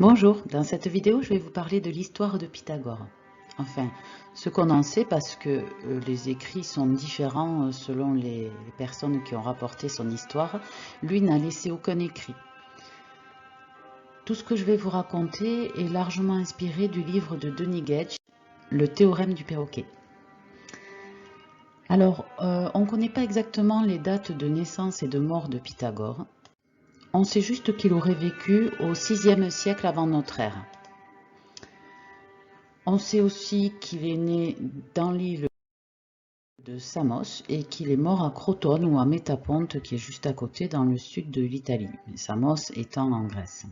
Bonjour, dans cette vidéo je vais vous parler de l'histoire de Pythagore. Enfin, ce qu'on en sait parce que les écrits sont différents selon les personnes qui ont rapporté son histoire. Lui n'a laissé aucun écrit. Tout ce que je vais vous raconter est largement inspiré du livre de Denis Gage, Le théorème du perroquet. Alors, on ne connaît pas exactement les dates de naissance et de mort de Pythagore. On sait juste qu'il aurait vécu au VIe siècle avant notre ère. On sait aussi qu'il est né dans l'île de Samos et qu'il est mort à Crotone ou à Métaponte qui est juste à côté dans le sud de l'Italie, Samos étant en Grèce.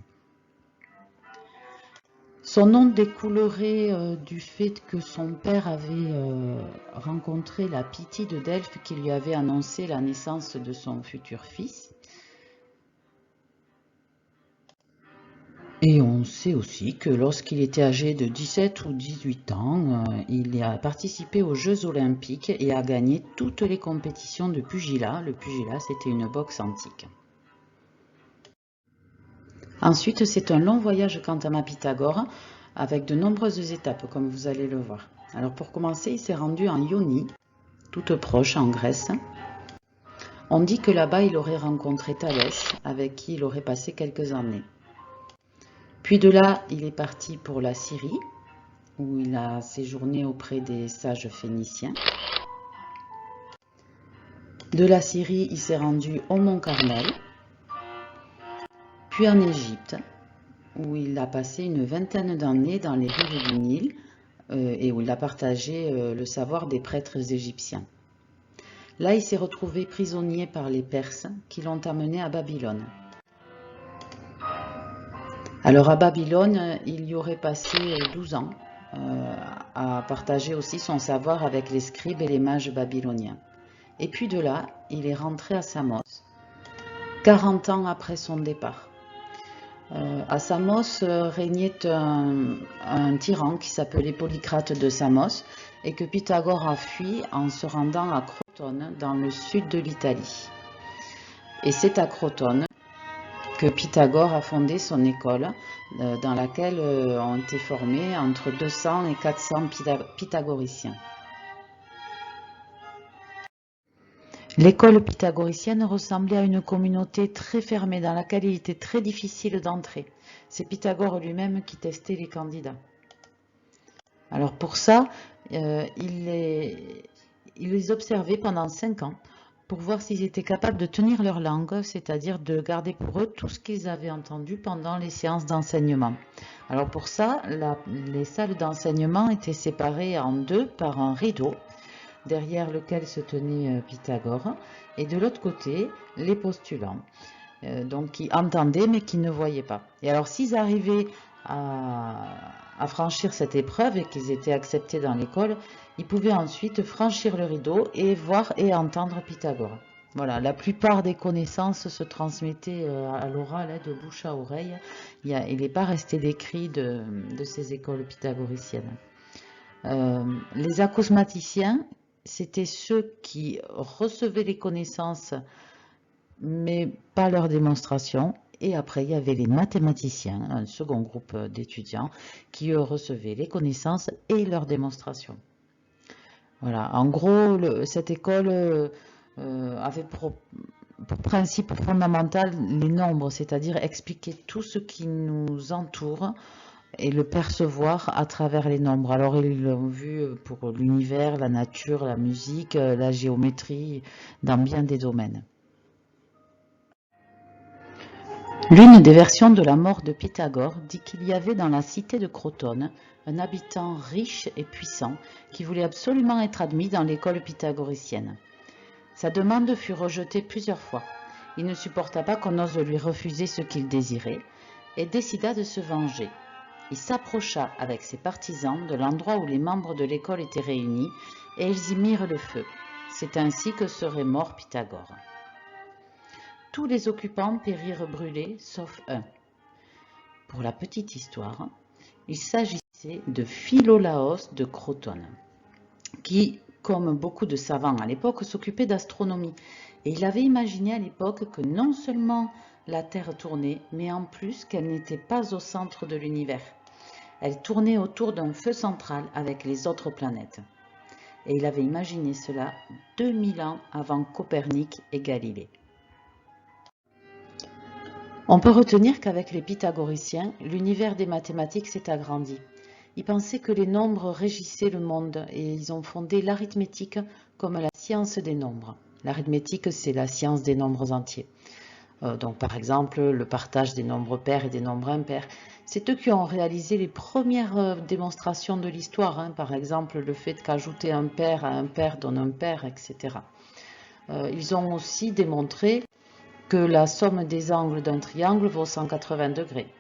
Son nom découlerait du fait que son père avait rencontré la Pythie de Delphes qui lui avait annoncé la naissance de son futur fils. Et on sait aussi que lorsqu'il était âgé de 17 ou 18 ans, il a participé aux Jeux olympiques et a gagné toutes les compétitions de pugilat. Le pugilat, c'était une boxe antique. Ensuite, c'est un long voyage quant à Pythagore, avec de nombreuses étapes, comme vous allez le voir. Alors pour commencer, il s'est rendu en Ionie, toute proche, en Grèce. On dit que là-bas, il aurait rencontré Thalès, avec qui il aurait passé quelques années. Puis de là, il est parti pour la Syrie, où il a séjourné auprès des sages phéniciens. De la Syrie, il s'est rendu au Mont Carmel, puis en Égypte, où il a passé une vingtaine d'années dans les rives du Nil et où il a partagé le savoir des prêtres égyptiens. Là, il s'est retrouvé prisonnier par les Perses qui l'ont amené à Babylone. Alors à Babylone, il y aurait passé 12 ans à partager aussi son savoir avec les scribes et les mages babyloniens. Et puis de là, il est rentré à Samos, 40 ans après son départ. À Samos régnait un tyran qui s'appelait Polycrate de Samos et que Pythagore a fui en se rendant à Crotone dans le sud de l'Italie. Et c'est à Crotone que Pythagore a fondé son école dans laquelle ont été formés entre 200 et 400 pythagoriciens. L'école pythagoricienne ressemblait à une communauté très fermée dans laquelle il était très difficile d'entrer. C'est Pythagore lui-même qui testait les candidats. Alors pour ça, il les observait pendant 5 ans pour voir s'ils étaient capables de tenir leur langue, c'est-à-dire de garder pour eux tout ce qu'ils avaient entendu pendant les séances d'enseignement. Alors pour ça, les salles d'enseignement étaient séparées en deux par un rideau, derrière lequel se tenait Pythagore, et de l'autre côté, les postulants, donc qui entendaient mais qui ne voyaient pas. Et alors s'ils arrivaient à franchir cette épreuve et qu'ils étaient acceptés dans l'école, ils pouvaient ensuite franchir le rideau et voir et entendre Pythagore. Voilà, la plupart des connaissances se transmettaient à l'oral, de bouche à oreille. Il n'est pas resté d'écrit de ces écoles pythagoriciennes. Les acousmaticiens, c'était ceux qui recevaient les connaissances, mais pas leur démonstration. Et après, il y avait les mathématiciens, un second groupe d'étudiants, qui eux recevaient les connaissances et leur démonstration. Voilà, en gros, cette école avait pour principe fondamental les nombres, c'est-à-dire expliquer tout ce qui nous entoure et le percevoir à travers les nombres. Alors ils l'ont vu pour l'univers, la nature, la musique, la géométrie, dans bien des domaines. L'une des versions de la mort de Pythagore dit qu'il y avait dans la cité de Crotone un habitant riche et puissant qui voulait absolument être admis dans l'école pythagoricienne. Sa demande fut rejetée plusieurs fois. Il ne supporta pas qu'on ose lui refuser ce qu'il désirait et décida de se venger. Il s'approcha avec ses partisans de l'endroit où les membres de l'école étaient réunis et ils y mirent le feu. C'est ainsi que serait mort Pythagore. Tous les occupants périrent brûlés, sauf un. Pour la petite histoire, il s'agissait de Philolaos de Crotone, qui, comme beaucoup de savants à l'époque, s'occupait d'astronomie. Et il avait imaginé à l'époque que non seulement la Terre tournait, mais en plus qu'elle n'était pas au centre de l'univers. Elle tournait autour d'un feu central avec les autres planètes. Et il avait imaginé cela 2000 ans avant Copernic et Galilée. On peut retenir qu'avec les pythagoriciens, l'univers des mathématiques s'est agrandi. Ils pensaient que les nombres régissaient le monde et ils ont fondé l'arithmétique comme la science des nombres. L'arithmétique, c'est la science des nombres entiers. Donc par exemple, le partage des nombres pairs et des nombres impairs. C'est eux qui ont réalisé les premières démonstrations de l'histoire, hein. Par exemple, le fait qu'ajouter un pair à un pair donne un pair, etc. Ils ont aussi démontré que la somme des angles d'un triangle vaut 180 degrés.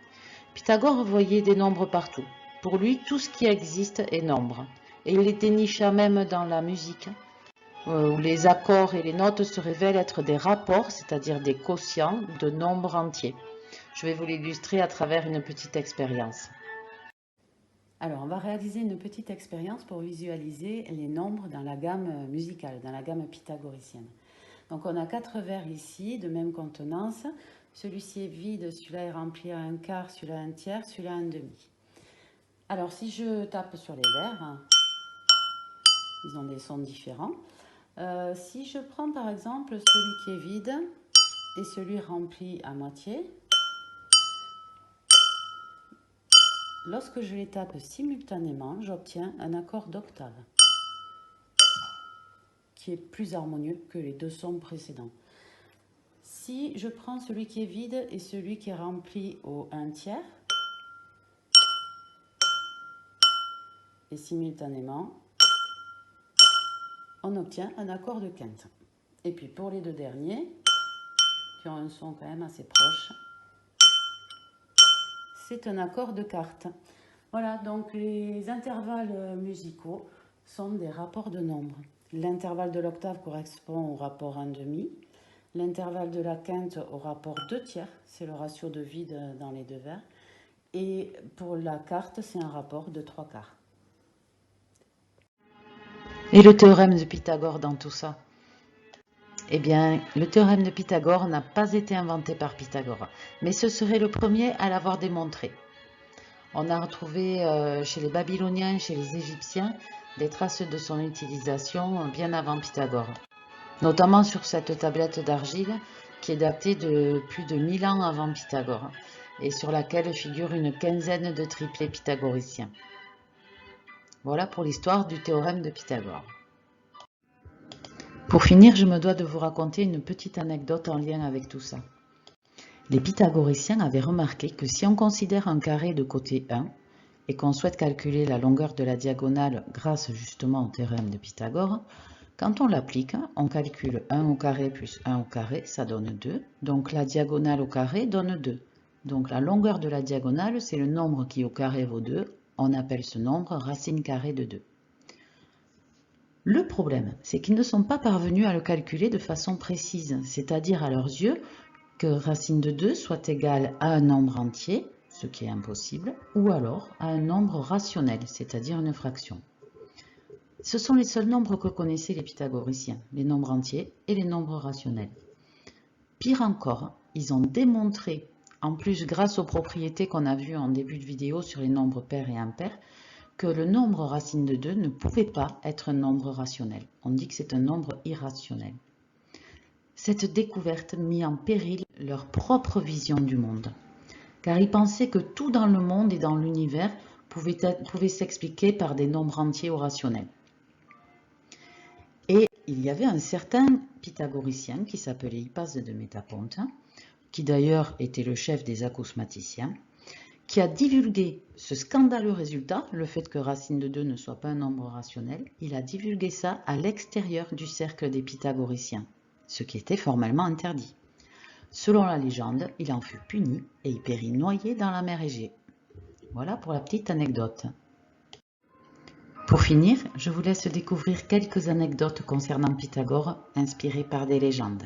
Pythagore voyait des nombres partout. Pour lui, tout ce qui existe est nombre. Et il les dénicha même dans la musique, où les accords et les notes se révèlent être des rapports, c'est-à-dire des quotients de nombres entiers. Je vais vous l'illustrer à travers une petite expérience. Alors, on va réaliser une petite expérience pour visualiser les nombres dans la gamme musicale, dans la gamme pythagoricienne. Donc, on a 4 verres ici, de même contenance. Celui-ci est vide, celui-là est rempli à un quart, celui-là un tiers, celui-là un demi. Alors, si je tape sur les verres, ils ont des sons différents. Si je prends par exemple celui qui est vide et celui rempli à moitié, lorsque je les tape simultanément, j'obtiens un accord d'octave qui est plus harmonieux que les deux sons précédents. Si je prends celui qui est vide et celui qui est rempli au 1/3, et simultanément, on obtient un accord de quinte. Et puis pour les deux derniers, qui ont un son quand même assez proche, c'est un accord de quarte. Voilà, donc les intervalles musicaux sont des rapports de nombres. L'intervalle de l'octave correspond au rapport 1/2. L'intervalle de la quinte au rapport 2/3, c'est le ratio de vide dans les deux verres. Et pour la quarte, c'est un rapport de 3/4. Et le théorème de Pythagore dans tout ça? Eh bien, le théorème de Pythagore n'a pas été inventé par Pythagore, mais ce serait le premier à l'avoir démontré. On a retrouvé chez les Babyloniens, chez les Égyptiens, des traces de son utilisation bien avant Pythagore, notamment sur cette tablette d'argile qui est datée de plus de 1000 ans avant Pythagore et sur laquelle figure une quinzaine de triplés pythagoriciens. Voilà pour l'histoire du théorème de Pythagore. Pour finir, je me dois de vous raconter une petite anecdote en lien avec tout ça. Les pythagoriciens avaient remarqué que si on considère un carré de côté 1 et qu'on souhaite calculer la longueur de la diagonale grâce justement au théorème de Pythagore, quand on l'applique, on calcule 1 au carré plus 1 au carré, ça donne 2. Donc la diagonale au carré donne 2. Donc la longueur de la diagonale, c'est le nombre qui au carré vaut 2. On appelle ce nombre racine carrée de 2. Le problème, c'est qu'ils ne sont pas parvenus à le calculer de façon précise, c'est-à-dire à leurs yeux que racine de 2 soit égale à un nombre entier, ce qui est impossible, ou alors à un nombre rationnel, c'est-à-dire une fraction. Ce sont les seuls nombres que connaissaient les pythagoriciens, les nombres entiers et les nombres rationnels. Pire encore, ils ont démontré, en plus grâce aux propriétés qu'on a vues en début de vidéo sur les nombres pairs et impairs, que le nombre racine de 2 ne pouvait pas être un nombre rationnel. On dit que c'est un nombre irrationnel. Cette découverte mit en péril leur propre vision du monde, car ils pensaient que tout dans le monde et dans l'univers pouvait s'expliquer par des nombres entiers ou rationnels. Et il y avait un certain pythagoricien qui s'appelait Hippas de Métaponte, qui d'ailleurs était le chef des acousmaticiens, qui a divulgué ce scandaleux résultat, le fait que racine de 2 ne soit pas un nombre rationnel. Il a divulgué ça à l'extérieur du cercle des pythagoriciens, ce qui était formellement interdit. Selon la légende, il en fut puni et il périt noyé dans la mer Égée. Voilà pour la petite anecdote. Pour finir, je vous laisse découvrir quelques anecdotes concernant Pythagore inspirées par des légendes.